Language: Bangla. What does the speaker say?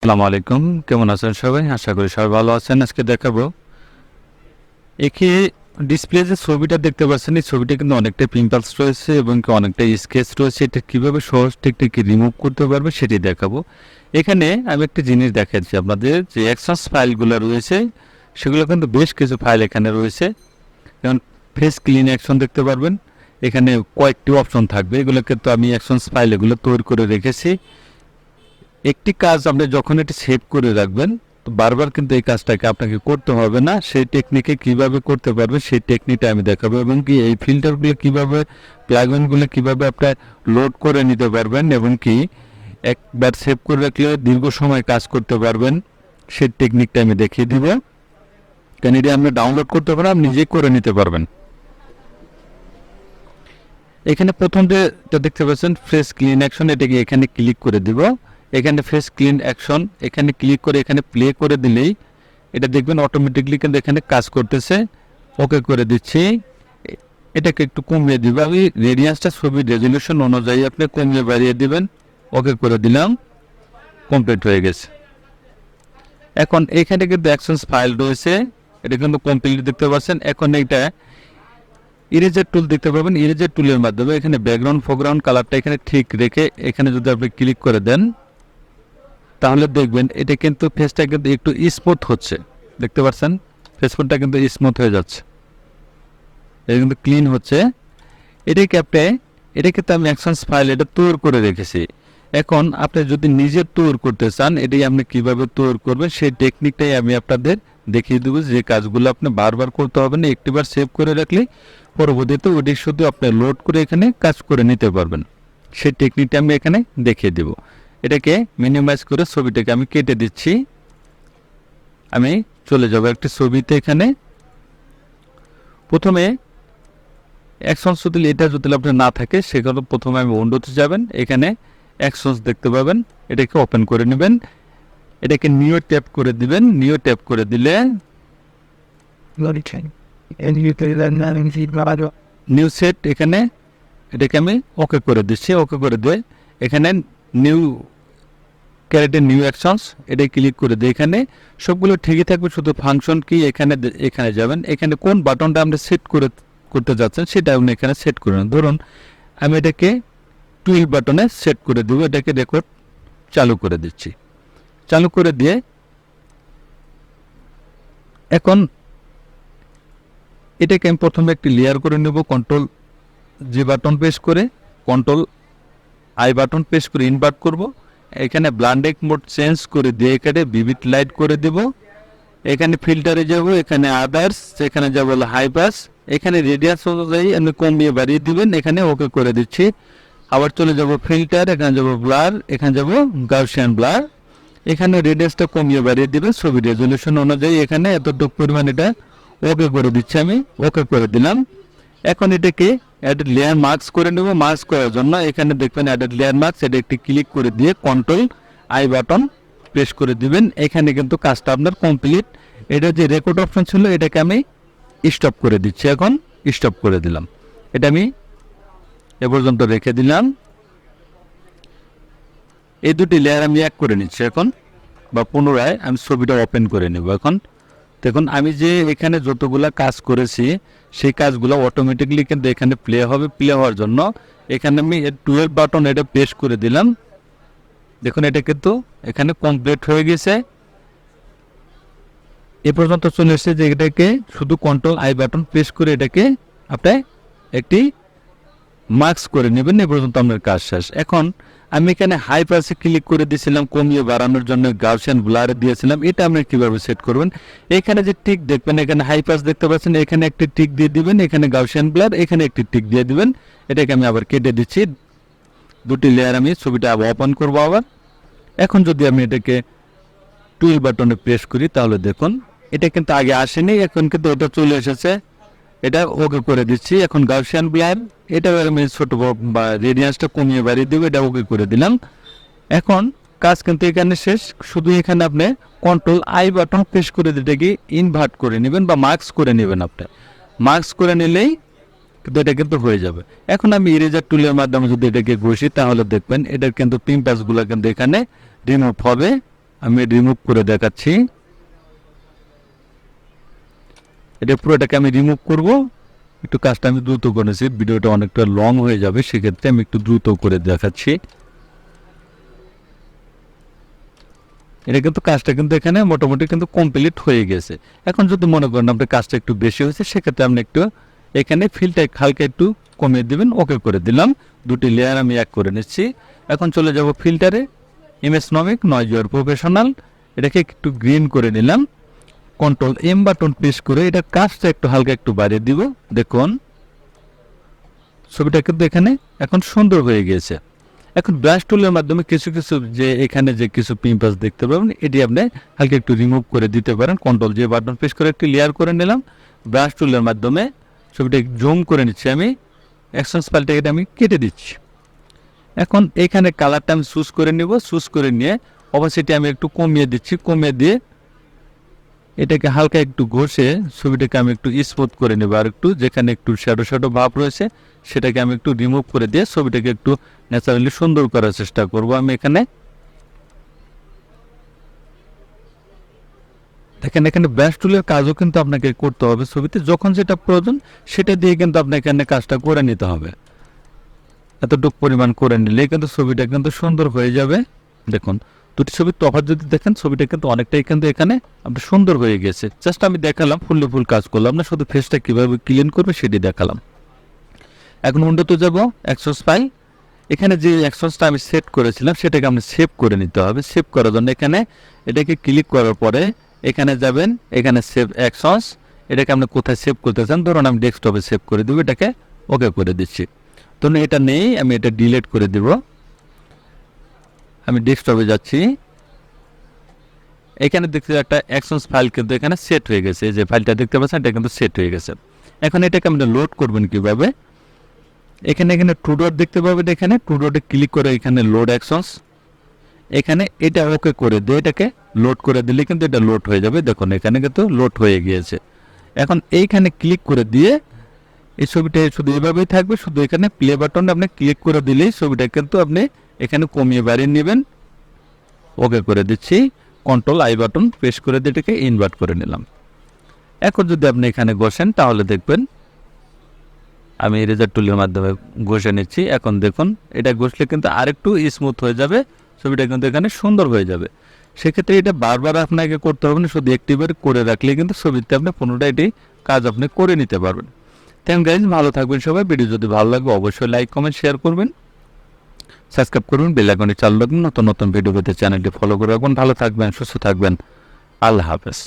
আসসালামু আলাইকুম, কেমন আছেন সবাই? আশা করি সবাই ভালো আছেন। আজকে দেখাবো একে ডিসপ্লে যে ছবিটা দেখতে পাচ্ছেন, এই ছবিটা কিন্তু অনেকটা পিম্পলস রয়েছে এবং অনেকটা স্কেচ রয়েছে। এটা কীভাবে সহজ টেকনিকে রিমুভ করতে পারবে সেটি দেখাবো। এখানে আমি একটা জিনিস দেখাচ্ছি আপনাদের, যে এক্সেস ফাইলগুলো রয়েছে সেগুলো কিন্তু বেশ কিছু ফাইল এখানে রয়েছে। যেমন ফেস ক্লিন অ্যাকশন দেখতে পারবেন, এখানে কয়েকটি অপশন থাকবে। এগুলো কিন্তু আমি অ্যাকশনস ফাইল এগুলো তৈরি করে রেখেছি। একটি কাজ আপনি যখন এটি সেভ করে রাখবেন, তো বারবার কিন্তু এই কাজটাকে আপনাকে করতে হবে না। সেই টেকনিকে কিভাবে করতে পারবে সেই টেকনিকটা আমি দেখাবো, এবং কি এই ফিল্টারগুলো কিভাবে, প্লাগইনগুলো কিভাবে আপনার লোড করে নিতে পারবেন, এবং কি একবার সেভ করে রাখলে দীর্ঘ সময় কাজ করতে পারবেন সেই টেকনিকটা আমি দেখিয়ে দিব। কারণ এটি আপনি ডাউনলোড করতে পারেন, আপনি নিজেই করে নিতে পারবেন। এখানে প্রথম যেটা দেখতে পাচ্ছেন ফ্রেশ ক্লিন অ্যাকশন, এটাকে এখানে ক্লিক করে দিব। এখানে ফেস ক্লিন অ্যাকশন এখানে ক্লিক করে এখানে প্লে করে দিলেই এটা দেখবেন অটোমেটিকলি কিন্তু এখানে কাজ করতেছে। ওকে করে দিচ্ছি। এটাকে একটু কমিয়ে দিব আমি, রেডিয়ান্সটা ছবির রেজলিউশন অনুযায়ী আপনি কমিয়ে বাড়িয়ে দিবেন। ওকে করে দিলাম, কমপ্লিট হয়ে গেছে। এখন এখানে কিন্তু অ্যাকশনস ফাইল রয়েছে, এটা কিন্তু কমপ্লিট দেখতে পাচ্ছেন। এখন এইটা ইরেজার টুল দেখতে পাবেন, ইরেজার টুলের মাধ্যমে এখানে ব্যাকগ্রাউন্ড ফোরগ্রাউন্ড কালারটা এখানে ঠিক রেখে এখানে যদি আপনি ক্লিক করে দেন, তাহলে দেখবেন এটা কিন্তু ফেসটা কিন্তু একটু স্মুথ হচ্ছে। দেখতে পাচ্ছেন ফেসটা কিন্তু স্মুথ হয়ে যাচ্ছে, এটা কিন্তু ক্লিন হচ্ছে। এটাকে আপনি, এটা কিন্তু আমি অ্যাকশনস ফাইল এটা তৈরি করে রেখেছি। এখন আপনি যদি নিজে তৈরি করতে চান, এটাই আপনি কিভাবে তৈরি করবেন সেই টেকনিকটাই আমি আপনাদের দেখিয়ে দেবো। যে কাজগুলো আপনি বারবার করতে হবে না, একটিবার সেভ করে রাখলে পরবর্তীতে ওটি শুধু আপনি লোড করে এখানে কাজ করে নিতে পারবেন। সেই টেকনিকটা আমি এখানে দেখিয়ে দেব। এটাকে মিনিমাইজ করে ছবিটাকে আমি কেটে দিচ্ছি। আমি চলে যাব একটি ছবিতে। এখানে প্রথমে অ্যাকশনস যদি এটা যদি আপনার না থাকে, সেগুলো প্রথমে আমি উইন্ডোতে যাবেন, এখানে অ্যাকশনস দেখতে পাবেন, এটাকে ওপেন করে নেবেন। এটাকে নিউ ট্যাপ করে দিবেন। নিউ ট্যাপ করে দিলে নিউ সেট, এখানে এটাকে আমি ওকে করে দিচ্ছি। ওকে করে দিয়ে এখানে নিউ ক্যারেক্টার নিউ অ্যাকশনস এটাই ক্লিক করে দিই। এখানে সবগুলো ঠিকই থাকবে, শুধু ফাংশন কি এখানে এখানে যাবেন। এখানে কোন বাটনটা আপনি সেট করতে যাচ্ছেন সেটা আপনি এখানে সেট করে নেন। ধরুন আমি এটাকে 12 বাটনে সেট করে দেবো। এটাকে রেকর্ড চালু করে দিচ্ছি। চালু করে দিয়ে এখন এটাকে আমি প্রথমে একটি লেয়ার করে নেব। কন্ট্রোল জি বাটন প্রেস করে, কন্ট্রোল আই বাটন প্রেস করে ইনভার্ট করব। এখানে ব্লান্ডেক মোড চেঞ্জ করে দিয়ে এখানে ভিভিড লাইট করে দেব। এখানে ফিল্টারে যাব, এখানে আদার্স, এখানে যাব হাই পাস। এখানে রেডিয়াস অনুযায়ী আপনি কমিয়ে বাড়িয়ে দিবেন। এখানে ওকে করে দিচ্ছি। আবার চলে যাব ফিল্টার, এখানে যাব ব্লার, এখানে যাব গাউসিয়ান ব্লার। এখানে রেডিয়াসটা কমিয়ে বাড়িয়ে দিবেন ছবি রেজলিউশন অনুযায়ী। এখানে এতটুকু পরিমাণ এটা ওকে করে দিচ্ছি আমি। ওকে করে দিলাম। এখন এটাকে অ্যাডেড লেয়ার মার্কস করে নেব। মার্কস করার জন্য এখানে দেখবেন অ্যাডেড লেয়ার মার্কস, এটা একটি ক্লিক করে দিয়ে কন্ট্রোল আই বাটন প্রেস করে দিবেন। এখানে কিন্তু কাজটা আপনার কমপ্লিট। এটা যে রেকর্ড অপশন ছিল এটাকে আমি স্টপ করে দিচ্ছি। এখন স্টপ করে দিলাম। এটা আমি এ পর্যন্ত রেখে দিলাম। এই দুটি লেয়ার আমি এক করে নিচ্ছি এখন, বা পুনরায় আমি ছবিটা ওপেন করে নেব। এখন দেখুন আমি যে এখানে যতগুলা কাজ করেছি সেই কাজগুলো অটোমেটিকলি কিন্তু এখানে প্লে হবে। প্লে হওয়ার জন্য এখানে আমি 12 বাটন এটা প্রেস করে দিলাম। দেখুন এটা কিন্তু এখানে কমপ্লিট হয়ে গেছে। এ পর্যন্ত চলে এসেছে যে এটাকে শুধু কন্ট্রোল আই বাটন প্রেস করে এটাকে আপনি একটি মার্কস করে নেবেন। এ পর্যন্ত আপনার কাজ শেষ। এখন আমি এখানে হাই পাসে ক্লিক করে দিয়েছিলাম কমিয়ে বাড়ানোর জন্য, গাউসিয়ান ব্লারে দিয়েছিলাম। এটা আপনি কিভাবে সেট করবেন, এখানে যে টিক দেখবেন, এখানে হাই পাস দেখতে পাচ্ছেন, এখানে একটি টিক দিয়ে দিবেন। এখানে গাউসিয়ান ব্লার, এখানে একটি টিক দিয়ে দিবেন। এটাকে আমি আবার কেটে দিচ্ছি। দুটি লেয়ার আমি ছবিটা আবার ওপেন করবো আবার। এখন যদি আমি এটাকে 12 বাটনে প্রেস করি, তাহলে দেখুন এটা কিন্তু আগে আসেনি, এখন কিন্তু ওটা চলে এসেছে। এটা ওকে করে দিচ্ছি। এখন গাউসিয়ান ব্লার, এটা আমি ছোট বা রেডিয়ান্সটা কমিয়ে বাড়িয়ে দেবো। এটা ওকে করে দিলাম। এখন কাজ কিন্তু এখানে শেষ। শুধু এখানে আপনি কন্ট্রোল আই বাটন প্রেস করে এটাকে ইনভার্ট করে নেবেন বা মার্কস করে নেবেন। আপনি মার্কস করে নিলেই কিন্তু এটা কিন্তু হয়ে যাবে। এখন আমি ইরেজার টুলের মাধ্যমে যদি এটাকে ঘষি, তাহলে দেখবেন এটার কিন্তু পিম্পাসগুলো কিন্তু এখানে রিমুভ হবে। আমি রিমুভ করে দেখাচ্ছি। এটা পুরোটাকে আমি রিমুভ করব। একটু কাজটা আমি দ্রুত করেছি, ভিডিওটা অনেকটা লং হয়ে যাবে, সেক্ষেত্রে আমি একটু দ্রুত করে দেখাচ্ছি। এটা কিন্তু কাজটা কিন্তু এখানে মোটামুটি কিন্তু কমপ্লিট হয়ে গেছে। এখন যদি মনে করেন আপনার কাজটা একটু বেশি হয়েছে, সেক্ষেত্রে আপনি একটু এখানে ফিলটা হালকা একটু কমিয়ে দেবেন। ওকে করে দিলাম, দুটি লেয়ার আমি এক করে নিচ্ছি। এখন চলে যাব ফিল্টারে, ইমেজনমিক নয়েজ ওয়ার প্রফেশনাল, এটাকে একটু গ্রিন করে নিলাম। কন্ট্রোল এম বাটন প্রেস করে এটা কাজটা একটু হালকা একটু বাড়িয়ে দিব। দেখুন ছবিটা কিন্তু এখানে এখন সুন্দর হয়ে গিয়েছে। এখন ব্রাশ টুলের মাধ্যমে কিছু কিছু যে এখানে যে কিছু পিম্পলস দেখতে পাবেন, এটি আপনি হালকা একটু রিমুভ করে দিতে পারেন। কন্ট্রোল যে বাটন প্রেস করে একটি লেয়ার করে নিলাম। ব্রাশ টুলের মাধ্যমে ছবিটা জুম করে নিচ্ছি আমি, অ্যাকশন ফাইলটাকে আমি কেটে দিচ্ছি। এখন এখানে কালারটা আমি চুজ করে নিব, চুজ করে নিয়ে অপাসিটি আমি একটু কমিয়ে দিচ্ছি। কমিয়ে দিয়ে এটাকে হালকা একটু ঘষে ছবিটাকে আমি একটু স্মুথ করে নেব। আর একটু যেখানে একটু শ্যাডো শ্যাডো ভাব রয়েছে সেটাকে আমি একটু রিমুভ করে দিয়ে ছবিটাকে একটু ন্যাচারালি সুন্দর করার চেষ্টা করব। আমি এখানে দেখেন, এখানে ব্রাশ টুলের কাজও কিন্তু আপনাকে করতে হবে ছবিতে, যখন যেটা প্রয়োজন সেটা দিয়ে কিন্তু আপনাকে এখানে কাজটা করে নিতে হবে। এতটুকু পরিমাণ করে নিলে কিন্তু ছবিটা কিন্তু সুন্দর হয়ে যাবে। দেখুন দুটি ছবির তফাৎ যদি দেখেন, ছবিটা কিন্তু অনেকটাই কিন্তু এখানে আপনার সুন্দর হয়ে গেছে। জাস্ট আমি দেখালাম, ফুল কাজ করলাম না, শুধু ফেসটা কীভাবে ক্লিন করবে সেটি দেখালাম। এখন উইন্ডোতে যাব, অ্যাক্সেস ফাইল, এখানে যে অ্যাকশনসটা আমি সেট করেছিলাম সেটাকে আপনি সেভ করে নিতে হবে। সেভ করার জন্য এখানে এটাকে ক্লিক করার পরে এখানে যাবেন, এখানে সেভ অ্যাকশনস, এটাকে আপনি কোথায় সেভ করতে চান, ধরুন আমি ডেস্কটপে সেভ করে দেবো, এটাকে ওকে করে দিচ্ছি। ধরুন এটা নেই, আমি এটা ডিলিট করে দেব। আমি ডেস্কটপে যাচ্ছি, এখানে দেখতে একটা অ্যাকশনস ফাইল কিন্তু এখানে সেট হয়ে গেছে। এই যে ফাইলটা দেখতে পাচ্ছেন, এটা কিন্তু সেট হয়ে গেছে। এখন এটাকে আপনি লোড করবেন কিভাবে, এখানে টু ডট দেখতে পাবেন, এখানে টু ডটে ক্লিক করে এখানে লোড অ্যাকশনস, এখানে এটা ওকে করে দিয়ে এটাকে লোড করে দিলে কিন্তু এটা লোড হয়ে যাবে। দেখুন এখানে কিন্তু লোড হয়ে গিয়েছে। এখন এইখানে ক্লিক করে দিয়ে এই ছবিটা শুধু এভাবেই থাকবে, শুধু এখানে প্লে বাটনে আপনি ক্লিক করে দিলেই ছবিটা কিন্তু আপনি এখানে কমিয়ে বাড়িয়ে নেবেন। ওকে করে দিচ্ছি, কন্ট্রোল আই বাটন প্রেস করে দিয়ে এটাকে ইনভার্ট করে নিলাম। এখন যদি আপনি এখানে বসেন তাহলে দেখবেন আমি ইরেজার টুলের মাধ্যমে ঘষে নিচ্ছি। এখন দেখুন এটা ঘষলে কিন্তু আরেকটু স্মুথ হয়ে যাবে, ছবিটা কিন্তু এখানে সুন্দর হয়ে যাবে। সেক্ষেত্রে এটা বারবার আপনাকে করতে হবে না, শুধু একটিবার করে রাখলে কিন্তু ছবিতে আপনি পুনরায় এটি কাজ আপনি করে নিতে পারবেন। থ্যাংক গাইজ, ভালো থাকবেন সবাই। ভিডিও যদি ভালো লাগবে অবশ্যই লাইক কমেন্ট শেয়ার করবেন, সাবস্ক্রাইব করবেন, বেল আইকনটি চালু রাখবেন, নতুন নতুন ভিডিও পেতে চ্যানেলটি ফলো করে রাখবেন। ভালো থাকবেন, সুস্থ থাকবেন, আল্লাহ হাফেজ।